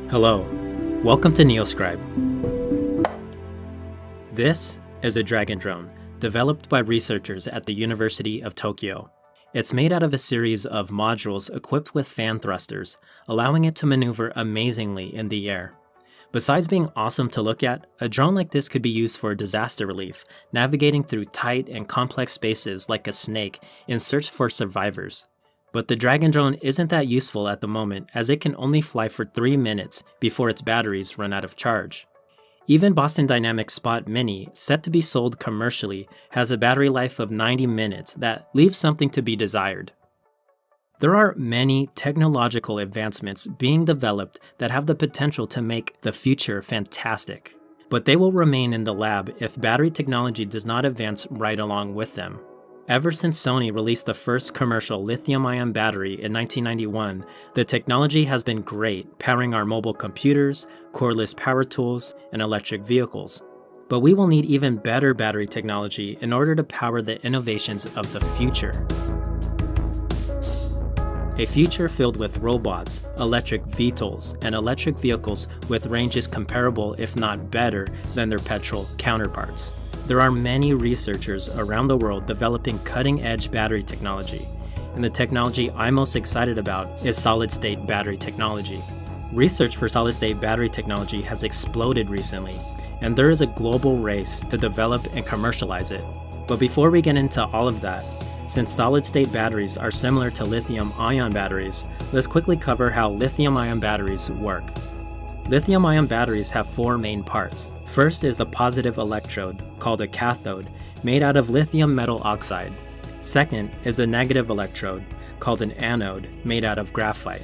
Hello, welcome to Neoscribe. This is a Dragon drone, developed by researchers at the University of Tokyo. It's made out of a series of modules equipped with fan thrusters, allowing it to maneuver amazingly in the air. Besides being awesome to look at, a drone like this could be used for disaster relief, navigating through tight and complex spaces like a snake in search for survivors. But the Dragon drone isn't that useful at the moment, as it can only fly for 3 minutes before its batteries run out of charge. Even Boston Dynamics Spot Mini, set to be sold commercially, has a battery life of 90 minutes that leaves something to be desired. There are many technological advancements being developed that have the potential to make the future fantastic, but they will remain in the lab if battery technology does not advance right along with them. Ever since Sony released the first commercial lithium-ion battery in 1991, the technology has been great, powering our mobile computers, cordless power tools, and electric vehicles. But we will need even better battery technology in order to power the innovations of the future. A future filled with robots, electric VTOLs, and electric vehicles with ranges comparable if not better than their petrol counterparts. There are many researchers around the world developing cutting-edge battery technology, and the technology I'm most excited about is solid-state battery technology. Research for solid-state battery technology has exploded recently, and there is a global race to develop and commercialize it. But before we get into all of that, since solid-state batteries are similar to lithium-ion batteries, let's quickly cover how lithium-ion batteries work. Lithium-ion batteries have 4 main parts. First is the positive electrode, called a cathode, made out of lithium metal oxide. Second is the negative electrode, called an anode, made out of graphite.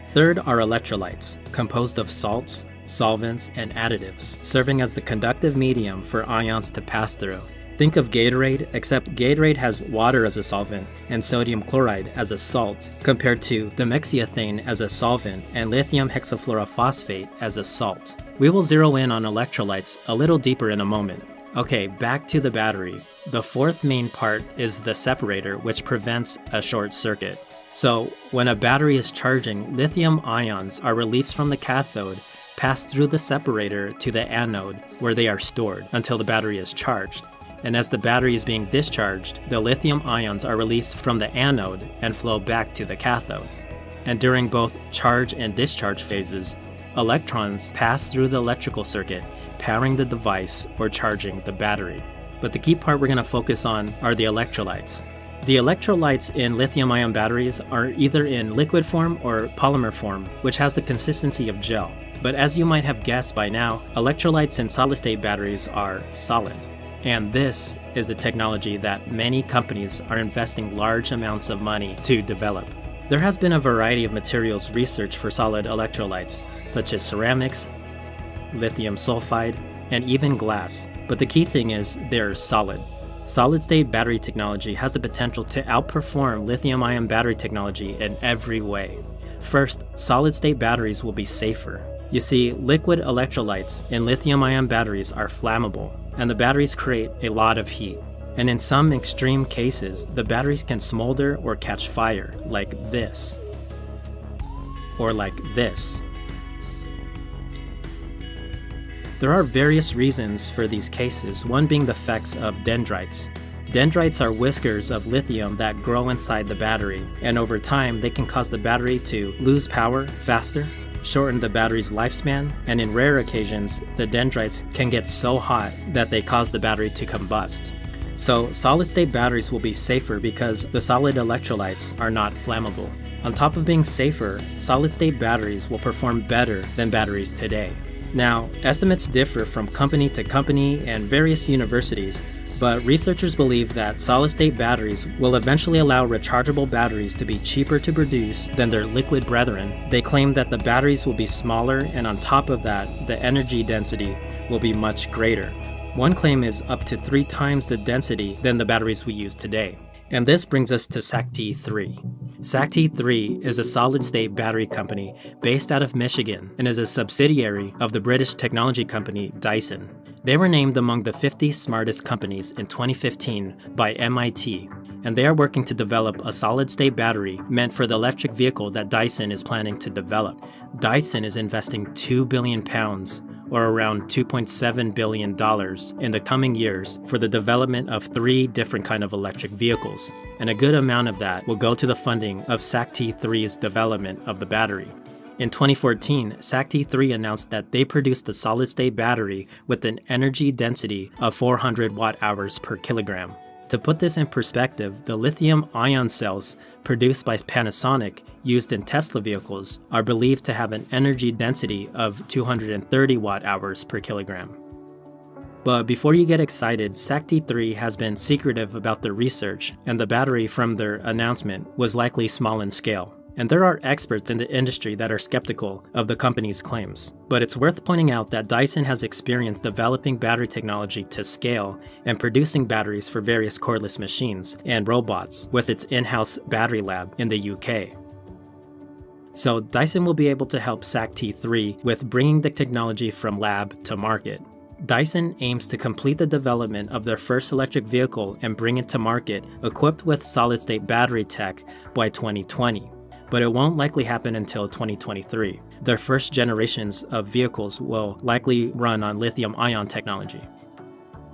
Third are electrolytes, composed of salts, solvents, and additives, serving as the conductive medium for ions to pass through. Think of Gatorade, except Gatorade has water as a solvent and sodium chloride as a salt, compared to dimethoxyethane as a solvent and lithium hexafluorophosphate as a salt. We will zero in on electrolytes a little deeper in a moment. Okay, back to the battery. The 4th main part is the separator, which prevents a short circuit. So, when a battery is charging, lithium ions are released from the cathode, pass through the separator to the anode, where they are stored until the battery is charged. And as the battery is being discharged, the lithium ions are released from the anode and flow back to the cathode. And during both charge and discharge phases, electrons pass through the electrical circuit, powering the device or charging the battery. But the key part we're going to focus on are the electrolytes. The electrolytes in lithium-ion batteries are either in liquid form or polymer form, which has the consistency of gel. But as you might have guessed by now, electrolytes in solid-state batteries are solid. And this is the technology that many companies are investing large amounts of money to develop. There has been a variety of materials researched for solid electrolytes, such as ceramics, lithium sulfide, and even glass. But the key thing is they're solid. Solid-state battery technology has the potential to outperform lithium-ion battery technology in every way. First, solid-state batteries will be safer. You see, liquid electrolytes in lithium-ion batteries are flammable, and the batteries create a lot of heat. And in some extreme cases, the batteries can smolder or catch fire, like this. Or like this. There are various reasons for these cases, one being the effects of dendrites. Dendrites are whiskers of lithium that grow inside the battery, and over time they can cause the battery to lose power faster, shorten the battery's lifespan, and in rare occasions, the dendrites can get so hot that they cause the battery to combust. So solid-state batteries will be safer because the solid electrolytes are not flammable. On top of being safer, solid-state batteries will perform better than batteries today. Now, estimates differ from company to company and various universities, but researchers believe that solid-state batteries will eventually allow rechargeable batteries to be cheaper to produce than their liquid brethren. They claim that the batteries will be smaller, and on top of that, the energy density will be much greater. One claim is up to 3 times the density than the batteries we use today. And this brings us to SACT-3. SACT-3 is a solid-state battery company based out of Michigan and is a subsidiary of the British technology company Dyson. They were named among the 50 smartest companies in 2015 by MIT, and they are working to develop a solid-state battery meant for the electric vehicle that Dyson is planning to develop. Dyson is investing £2 billion, or around $2.7 billion in the coming years for the development of 3 different kinds of electric vehicles, and a good amount of that will go to the funding of SACT-3's development of the battery. In 2014, SACT-3 announced that they produced a solid-state battery with an energy density of 400 watt-hours per kilogram. To put this in perspective, the lithium-ion cells produced by Panasonic used in Tesla vehicles are believed to have an energy density of 230 watt-hours per kilogram. But before you get excited, SACT-3 has been secretive about their research, and the battery from their announcement was likely small in scale. And there are experts in the industry that are skeptical of the company's claims. But it's worth pointing out that Dyson has experience developing battery technology to scale and producing batteries for various cordless machines and robots with its in-house battery lab in the UK. So Dyson will be able to help SACT-3 with bringing the technology from lab to market. Dyson aims to complete the development of their first electric vehicle and bring it to market equipped with solid-state battery tech by 2020. But it won't likely happen until 2023. Their first generations of vehicles will likely run on lithium-ion technology.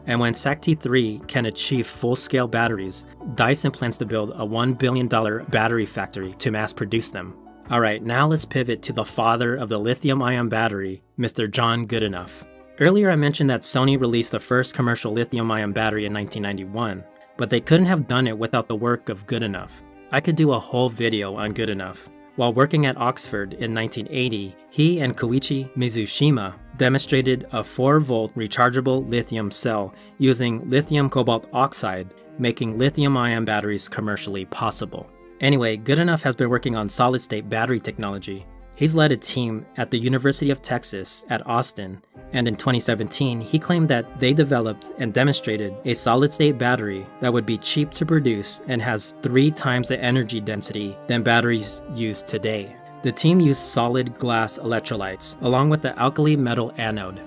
And when SACT-3 can achieve full-scale batteries, Dyson plans to build a $1 billion battery factory to mass-produce them. Alright, now let's pivot to the father of the lithium-ion battery, Mr. John Goodenough. Earlier I mentioned that Sony released the first commercial lithium-ion battery in 1991, but they couldn't have done it without the work of Goodenough. I could do a whole video on Goodenough. While working at Oxford in 1980, he and Koichi Mizushima demonstrated a 4-volt rechargeable lithium cell using lithium cobalt oxide, making lithium-ion batteries commercially possible. Anyway, Goodenough has been working on solid-state battery technology. He's led a team at the University of Texas at Austin, and in 2017, he claimed that they developed and demonstrated a solid-state battery that would be cheap to produce and has 3 times the energy density than batteries used today. The team used solid glass electrolytes along with the alkali metal anode.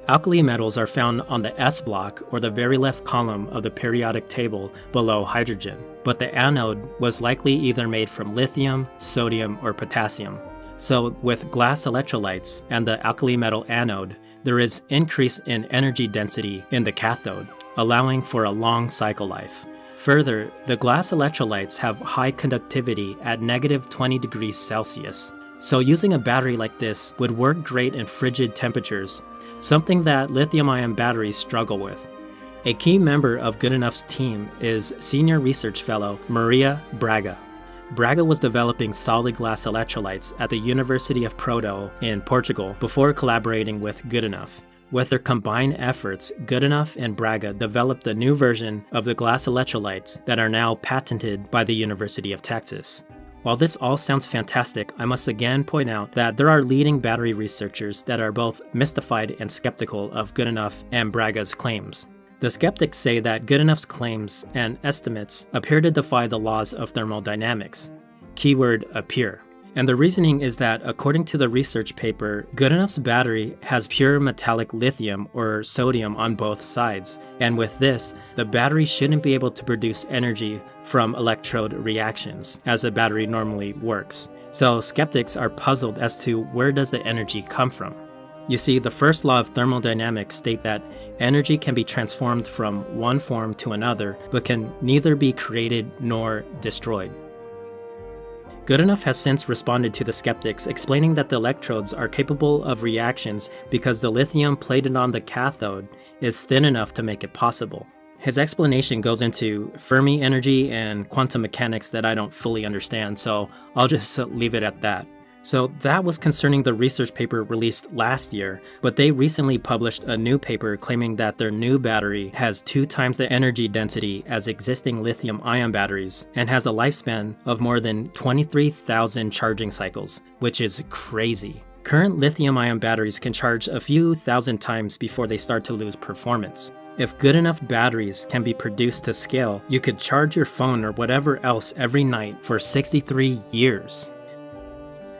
Alkali metals are found on the S block or the very left column of the periodic table below hydrogen, but the anode was likely either made from lithium, sodium, or potassium. So with glass electrolytes and the alkali metal anode, there is increase in energy density in the cathode, allowing for a long cycle life. Further, the glass electrolytes have high conductivity at -20 degrees Celsius. So using a battery like this would work great in frigid temperatures, something that lithium-ion batteries struggle with. A key member of Goodenough's team is senior research fellow Maria Braga. Braga was developing solid glass electrolytes at the University of Porto in Portugal before collaborating with Goodenough. With their combined efforts, Goodenough and Braga developed a new version of the glass electrolytes that are now patented by the University of Texas. While this all sounds fantastic, I must again point out that there are leading battery researchers that are both mystified and skeptical of Goodenough and Braga's claims. The skeptics say that Goodenough's claims and estimates appear to defy the laws of thermodynamics. Keyword appear. And the reasoning is that according to the research paper, Goodenough's battery has pure metallic lithium or sodium on both sides. And with this, the battery shouldn't be able to produce energy from electrode reactions, as a battery normally works. So skeptics are puzzled as to where does the energy come from. You see, the first law of thermodynamics states that energy can be transformed from one form to another, but can neither be created nor destroyed. Goodenough has since responded to the skeptics, explaining that the electrodes are capable of reactions because the lithium plated on the cathode is thin enough to make it possible. His explanation goes into Fermi energy and quantum mechanics that I don't fully understand, so I'll just leave it at that. So that was concerning the research paper released last year, but they recently published a new paper claiming that their new battery has 2 times the energy density as existing lithium-ion batteries and has a lifespan of more than 23,000 charging cycles, which is crazy. Current lithium-ion batteries can charge a few thousand times before they start to lose performance. If Goodenough batteries can be produced to scale, you could charge your phone or whatever else every night for 63 years.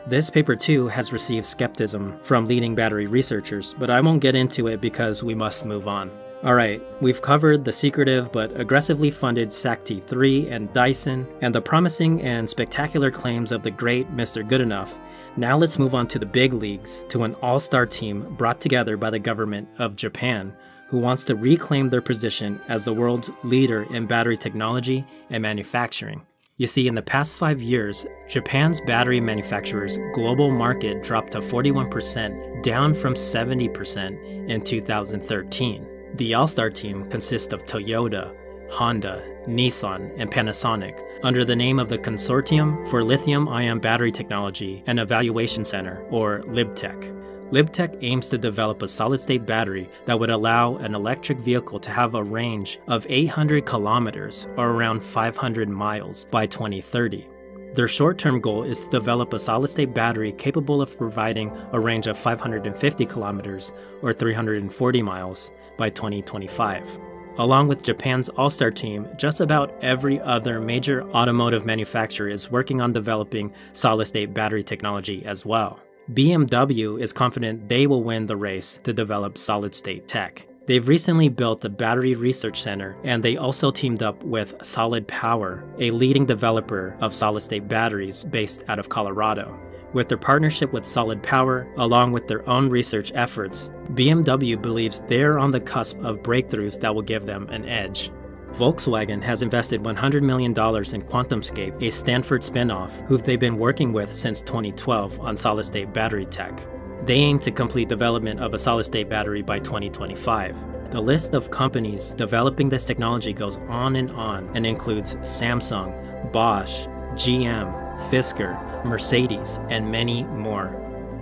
This paper too has received skepticism from leading battery researchers, but I won't get into it because we must move on. Alright, we've covered the secretive but aggressively funded SAC-T3 and Dyson, and the promising and spectacular claims of the great Mr. Goodenough. Now let's move on to the big leagues, to an all-star team brought together by the government of Japan, who wants to reclaim their position as the world's leader in battery technology and manufacturing. You see, in the past 5 years, Japan's battery manufacturers' global market dropped to 41%, down from 70% in 2013. The All-Star team consists of Toyota, Honda, Nissan, and Panasonic under the name of the Consortium for Lithium-Ion Battery Technology and Evaluation Center, or LIBTEC. LIBTEC aims to develop a solid-state battery that would allow an electric vehicle to have a range of 800 kilometers, or around 500 miles, by 2030. Their short-term goal is to develop a solid-state battery capable of providing a range of 550 kilometers, or 340 miles, by 2025. Along with Japan's All-Star team, just about every other major automotive manufacturer is working on developing solid-state battery technology as well. BMW is confident they will win the race to develop solid-state tech. They've recently built a battery research center, and they also teamed up with Solid Power, a leading developer of solid-state batteries based out of Colorado. With their partnership with Solid Power, along with their own research efforts, BMW believes they're on the cusp of breakthroughs that will give them an edge. Volkswagen has invested $100 million in QuantumScape, a Stanford spin-off, who they've been working with since 2012 on solid-state battery tech. They aim to complete development of a solid-state battery by 2025. The list of companies developing this technology goes on and includes Samsung, Bosch, GM, Fisker, Mercedes, and many more.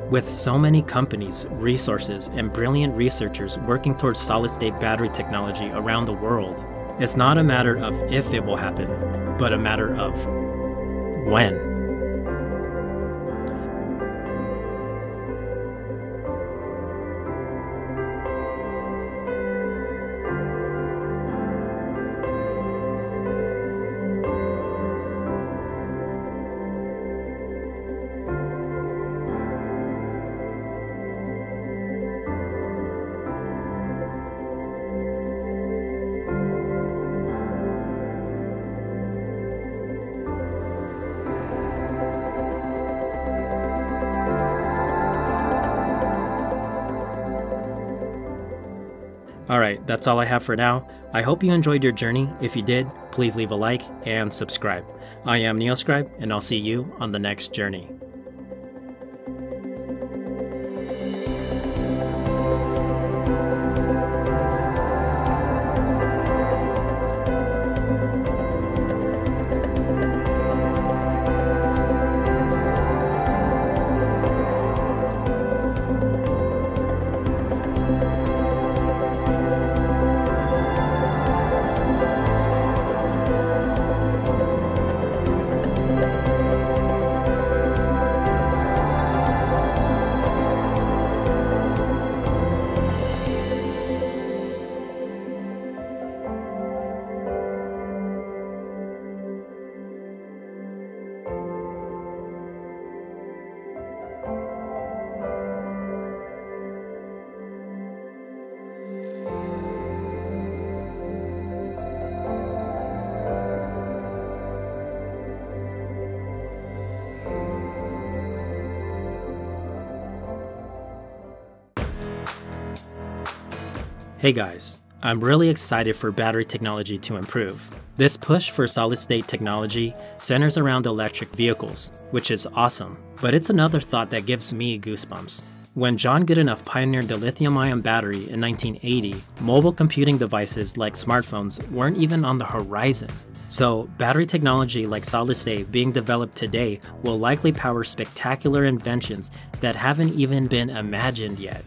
With so many companies, resources, and brilliant researchers working towards solid-state battery technology around the world, it's not a matter of if it will happen, but a matter of when. Alright, that's all I have for now. I hope you enjoyed your journey. If you did, please leave a like and subscribe. I am Neoscribe, and I'll see you on the next journey. Hey guys, I'm really excited for battery technology to improve. This push for solid-state technology centers around electric vehicles, which is awesome, but it's another thought that gives me goosebumps. When John Goodenough pioneered the lithium-ion battery in 1980, mobile computing devices like smartphones weren't even on the horizon. So, battery technology like solid-state being developed today will likely power spectacular inventions that haven't even been imagined yet.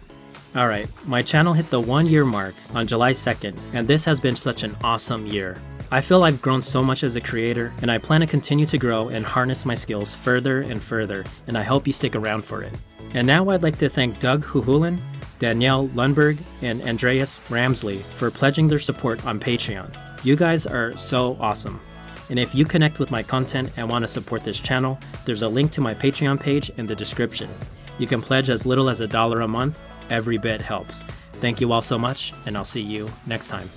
Alright, my channel hit the 1-year mark on July 2nd, and this has been such an awesome year. I feel I've grown so much as a creator, and I plan to continue to grow and harness my skills further and further, and I hope you stick around for it. And now I'd like to thank Doug Huhulen, Danielle Lundberg, and Andreas Ramsley for pledging their support on Patreon. You guys are so awesome. And if you connect with my content and want to support this channel, there's a link to my Patreon page in the description. You can pledge as little as $1 a month. Every bit helps. Thank you all so much, and I'll see you next time.